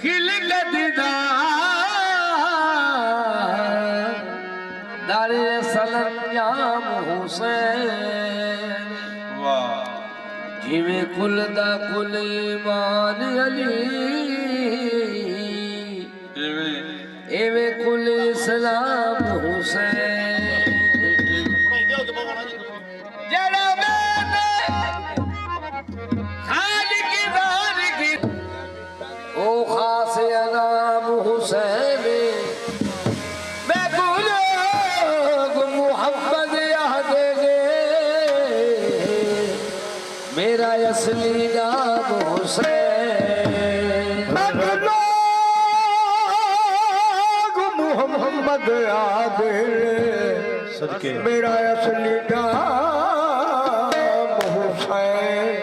खिलत दारे सलम हुसैन जिमें कुल दा कुल ईमान अली एवें कुल इस्लाम हुसैन जड़ा मैंने खालिक बारिक ओ खास अनाम हुसैन मैं गुलाम मोहम्मद याद दे मेरा असली नाम हुसैन मैं गुलाम मोहम्मद याद सदके मेरा असली नाम हुसैन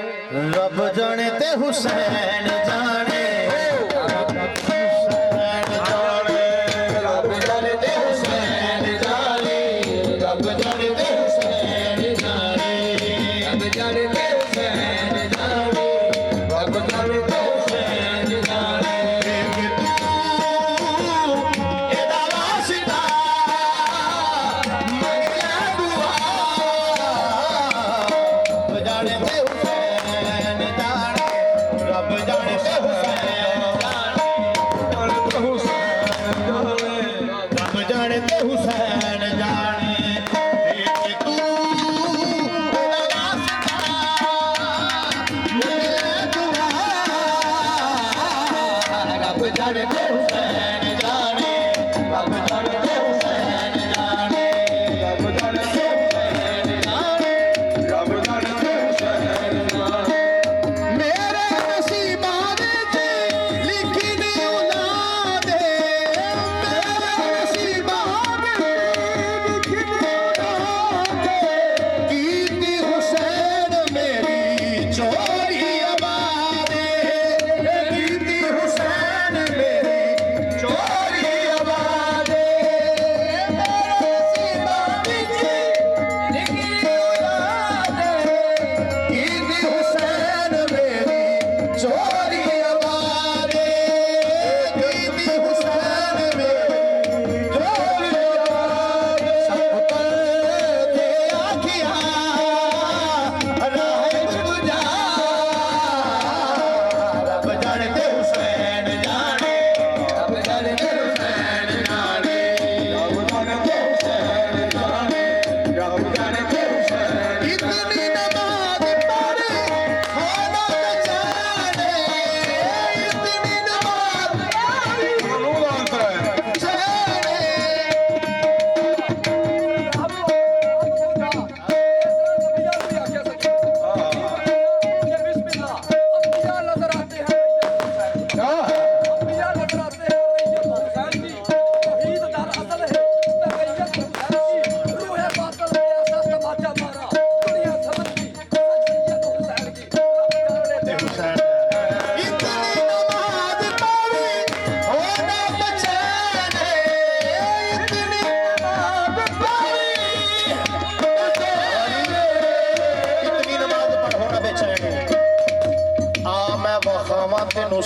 रब जाने ते हुसैन जाने रब जाने ते हुसैन जाने रब जाने ते हुसैन जाने रब जाने ते हुसैन जाने रब जाने ते हुसैन जाने हुसैन जाने तू रब जाने हुसैन जाने रब जाने हुसैन जाने रब जाने हुसैन जाने रब जाने हुसैन जाने मेरे नसीबा विच लिखी दी औलाद मेरे नसीबा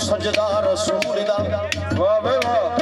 सजदा रसूल दा वाह वाह